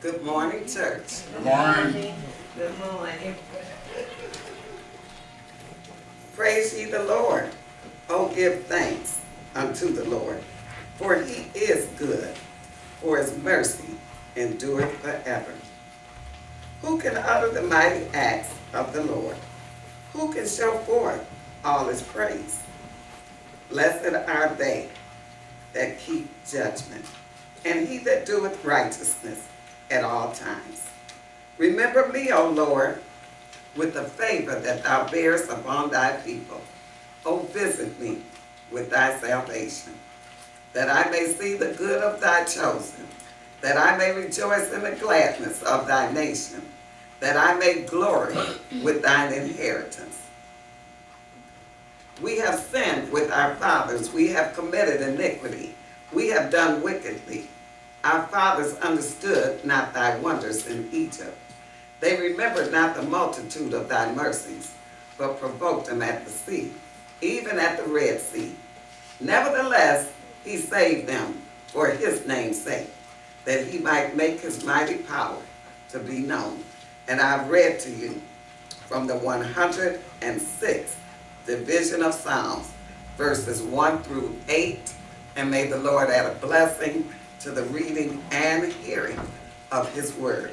Good morning, church. Good morning. Good morning. Praise ye the Lord. Oh, give thanks unto the Lord, for he is good, for his mercy endureth forever. Who can utter the mighty acts of the Lord? Who can show forth all his praise? Blessed are they that keep judgment, and he that doeth righteousness at all times. Remember me, O Lord, with the favor that thou bearest upon thy people. O visit me with thy salvation, that I may see the good of thy chosen, that I may rejoice in the gladness of thy nation, that I may glory with thine inheritance. We have sinned with our fathers, we have committed iniquity, we have done wickedly. Our fathers understood not thy wonders in Egypt. They remembered not the multitude of thy mercies, but provoked them at the sea, even at the Red Sea. Nevertheless, he saved them for his name's sake, that he might make his mighty power to be known. And I've read to you from the 106th division of Psalms, verses 1 through 8, and may the Lord add a blessing to the reading and hearing of his word.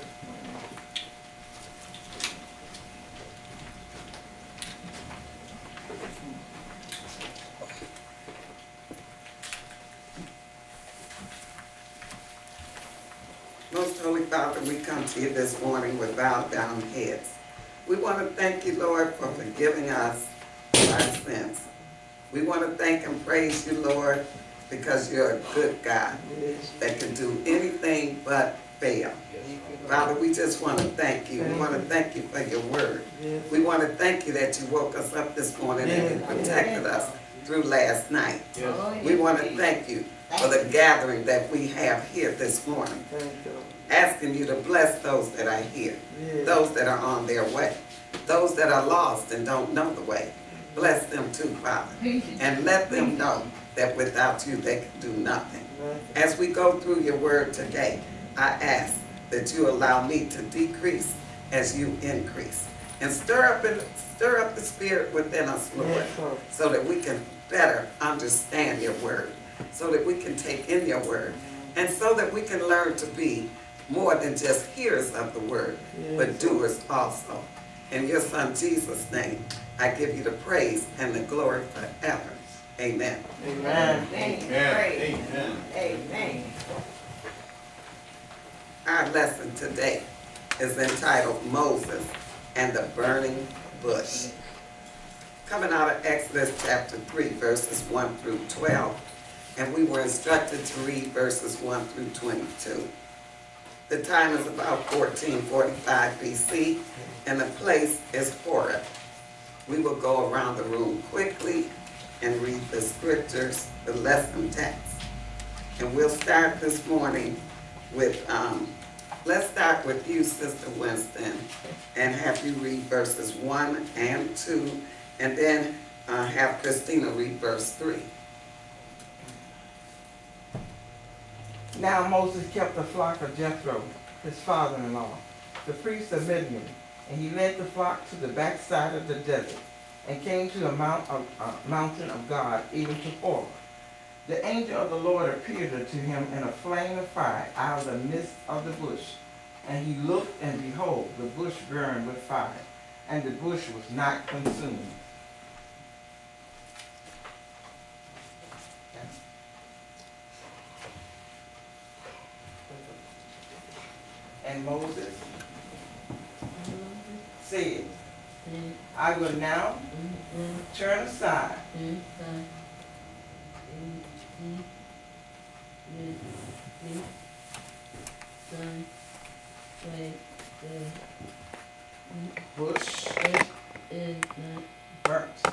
Most Holy Father, we come to you this morning with bowed down heads. We want to thank you, Lord, for forgiving us our sins. We want to thank and praise you, Lord, because you're a good God that can do anything but fail. Father, we just want to thank you. We want to thank you for your word. We want to thank you that you woke us up this morning and you protected us through last night. We want to thank you for the gathering that we have here this morning. Asking you to bless those that are here, those that are on their way, those that are lost and don't know the way. Bless them too, Father, and let them know that without you they can do nothing. As we go through your word today, I ask that you allow me to decrease as you increase. And stir up the spirit within us, Lord, so that we can better understand your word, so that we can take in your word, and so that we can learn to be more than just hearers of the word, but doers also. In your son Jesus' name, I give you the praise and the glory forever. Amen. Amen. Amen. Amen. Our lesson today is entitled Moses and the Burning Bush. Coming out of Exodus chapter 3, verses 1 through 12, and we were instructed to read verses 1 through 22. The time is about 1445 BC, and the place is Horeb. We will go around the room quickly and read the scriptures, the lesson text. And we'll start this morning with, let's start with you, Sister Winston, and have you read verses 1 and 2, and then have Christina read verse 3. Now Moses kept the flock of Jethro, his father-in-law, the priest of Midian, and he led the flock to the backside of the desert, and came to the mountain of God, even to Horeb. The angel of the Lord appeared unto him in a flame of fire out of the midst of the bush. And he looked, and behold, the bush burned with fire, and the bush was not consumed. And Moses said, I will now turn aside bush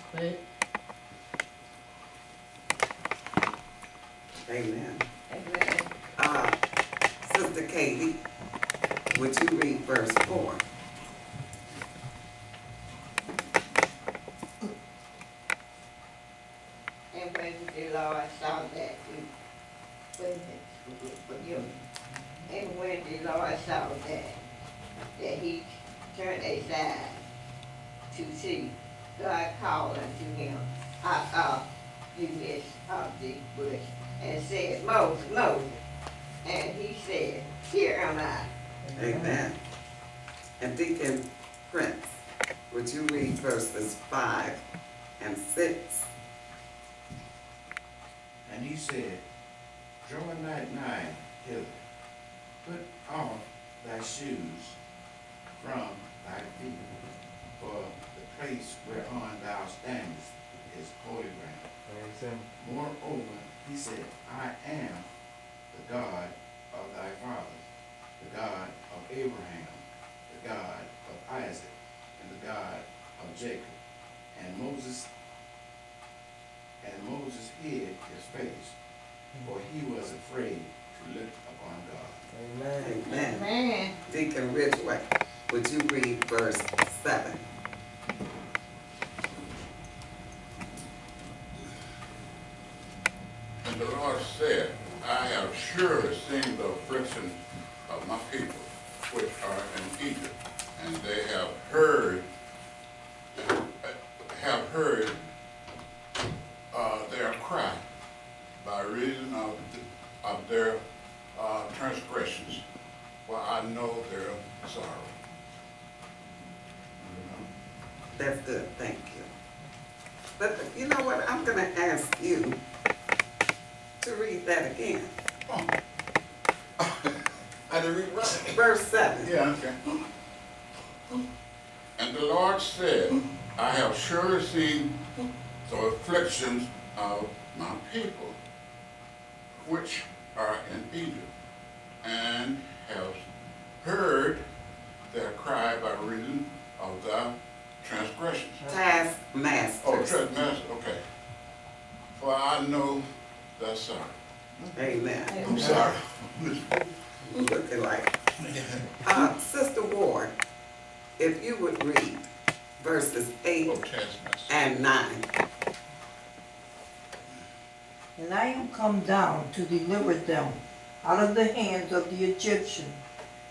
burnt. Amen. Amen. Sister Katie, would you read verse 4? And when the Lord saw that, and when the the Lord saw that he turned aside to see, God called unto him out of the midst of the bush and said, Moses, Moses. And he said, Here am I. Amen. And Deacon Prince, would you read verses 5 and 6? And he said, Draw not nigh hither, put off thy shoes from thy feet, for the place whereon thou standest is holy ground. Moreover, he said, I am the God of thy fathers, the God of Abraham, the God of Isaac, and the God of Jacob. And Moses hid his face, for he was afraid to look upon God. Amen. Amen. Amen. Deacon Ridgway, would you read verse 7? And the Lord said, I have surely seen the affliction of my people, which are in Egypt, and they have heard their cry by reason of their transgressions, for I know their sorrow. That's good, thank you. But you know what, I'm gonna ask you to read that again. Oh. I didn't read it right. Verse 7. Yeah, okay. And the Lord said, I have surely seen the afflictions of my people, which are in Egypt, and have heard their cry by reason of thy transgressions. Taskmasters. Oh, transgressions, okay. For I know thy sorrow. Amen. I'm sorry. Looking like. Sister Ward, if you would read verses 8 Oh, taskmaster. and 9. And I am come down to deliver them out of the hands of the Egyptians,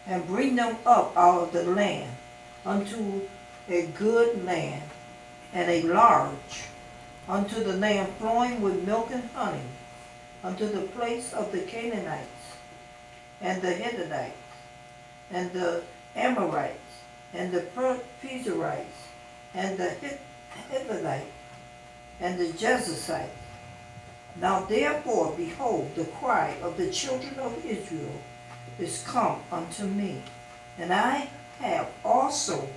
and bring them up out of the land unto a good land, and a large, unto the land flowing with milk and honey, unto the place of the Canaanites, and the Hittites, and the Amorites, and the Perizzites, and the Hivites, and the Jebusites. Now therefore, behold, the cry of the children of Israel is come unto me, and I have also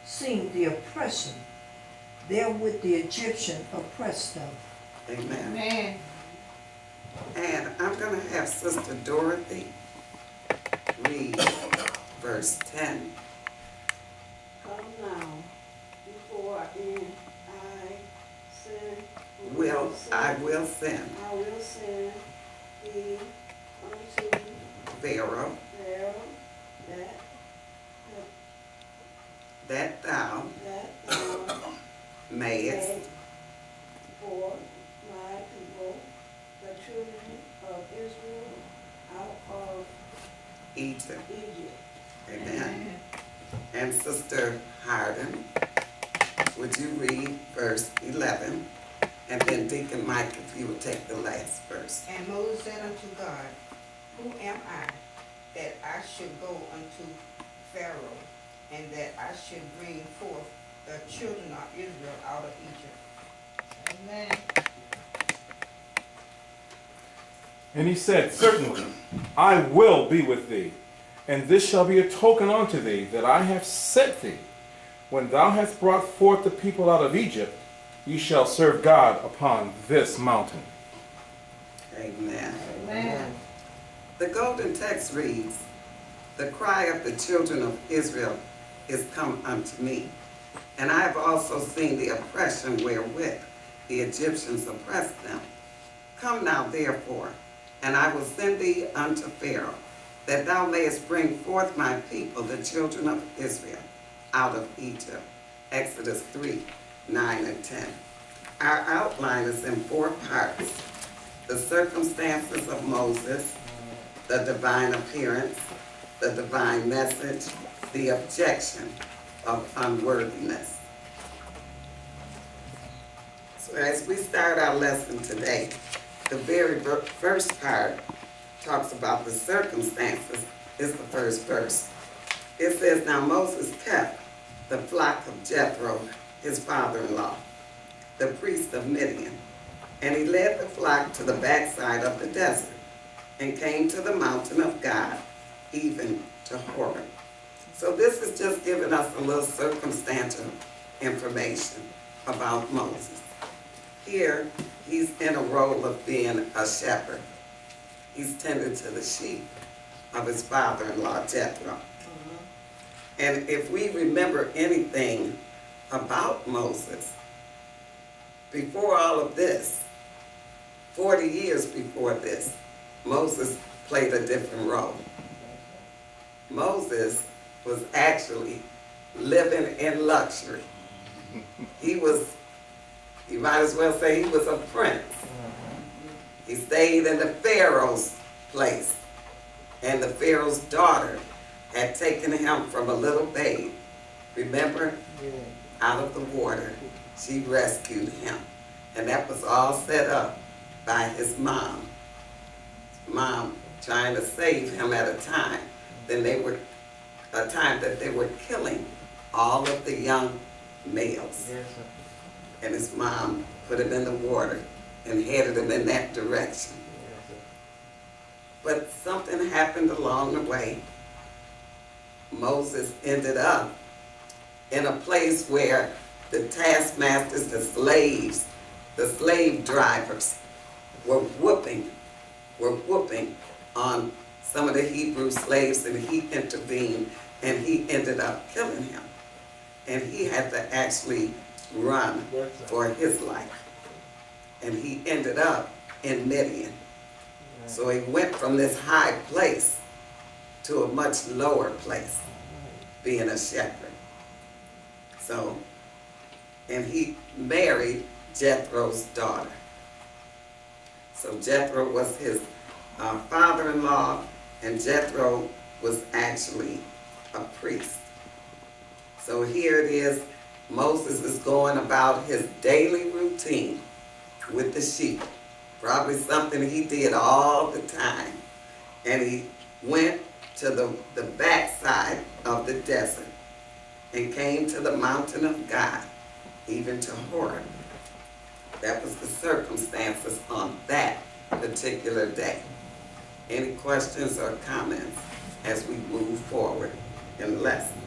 seen the oppression therewith the Egyptian oppressed them. Amen. Amen. And I'm going to have Sister Dorothy read verse 10. Come now, before I send. I will send I will send thee unto Pharaoh Pharaoh that thou that thou mayest may for my people, the children of Israel, out of Egypt. Egypt. Amen. And Sister Harden, would you read verse 11? And then Deacon Mike, if you would take the last verse. And Moses said unto God, Who am I, that I should go unto Pharaoh, and that I should bring forth the children of Israel out of Egypt? Amen. And he said, Certainly, I will be with thee, and this shall be a token unto thee that I have sent thee. When thou hast brought forth the people out of Egypt, ye shall serve God upon this mountain. Amen. Amen. The golden text reads, the cry of the children of Israel is come unto me, and I have also seen the oppression wherewith the Egyptians oppressed them. Come now therefore, and I will send thee unto Pharaoh, that thou mayest bring forth my people, the children of Israel, out of Egypt. Exodus 3, 9 and 10. Our outline is in 4 parts: the circumstances of Moses, the divine appearance, the divine message, the objection of unworthiness. So as we start our lesson today, the very first part talks about the circumstances, is the first verse. It says, now Moses kept the flock of Jethro, his father-in-law, the priest of Midian, and he led the flock to the backside of the desert and came to the mountain of God, even to Horeb. So this is just giving us a little circumstantial information about Moses. Here, he's in a role of being a shepherd. He's tending to the sheep of his father-in-law, Jethro. And if we remember anything about Moses, before all of this, 40 years before this, Moses played a different role. Moses was actually living in luxury. You might as well say he was a prince. He stayed in the Pharaoh's place, and the Pharaoh's daughter had taken him from a little babe. Remember? Out of the water, she rescued him. And that was all set up by his mom. Mom trying to save him at a time. Then a time that they were killing all of the young males. Yes, sir. And his mom put him in the water and headed him in that direction. Yes, sir. But something happened along the way. Moses ended up in a place where the taskmasters, the slaves, the slave drivers were whooping on some of the Hebrew slaves, and he intervened and he ended up killing him. And he had to actually run for his life. And he ended up in Midian. So he went from this high place to a much lower place, being a shepherd. So, and he married Jethro's daughter. So Jethro was his father-in-law, and Jethro was actually a priest. So here it is, Moses is going about his daily routine with the sheep. Probably something he did all the time. And he went to the backside of the desert and came to the mountain of God, even to Horeb. That was the circumstances on that particular day. Any questions or comments as we move forward in the lesson?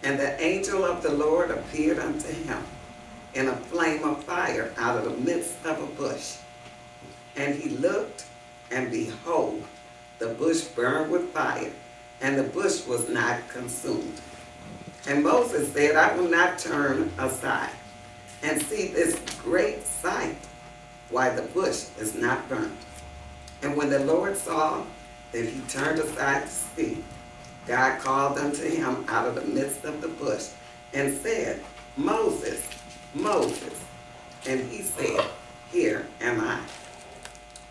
And the angel of the Lord appeared unto him in a flame of fire out of the midst of a bush. And he looked, and behold, the bush burned with fire, and the bush was not consumed. And Moses said, I will not turn aside and see this great sight, why the bush is not burnt. And when the Lord saw that he turned aside to see, God called unto him out of the midst of the bush and said, Moses, Moses. And he said, Here am I.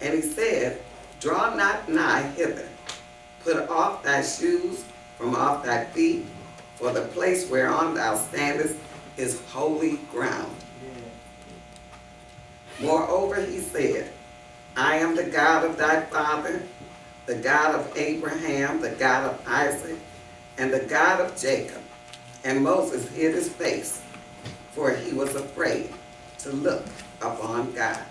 And he said, Draw not nigh hither. Put off thy shoes from off thy feet, for the place whereon thou standest is holy ground. Moreover, he said, I am the God of thy father, the God of Abraham, the God of Isaac, and the God of Jacob. And Moses hid his face, for he was afraid to look upon God.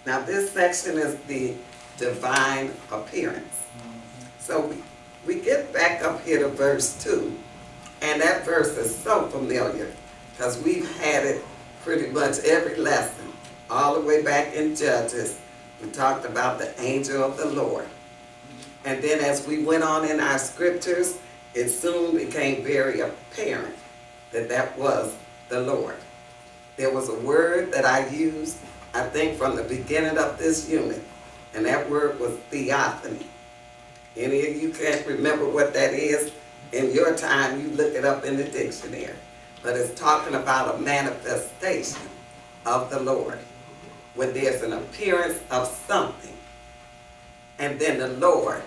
Now this section is the divine appearance. So we get back up here to verse 2, and that verse is so familiar because we've had it pretty much every lesson, all the way back in Judges. We talked about the angel of the Lord. And then as we went on in our scriptures, it soon became very apparent that that was the Lord. There was a word that I used, I think, from the beginning of this unit, and that word was theophany. Any of you can't remember what that is? In your time, you look it up in the dictionary. But it's talking about a manifestation of the Lord, when there's an appearance of something, and then the Lord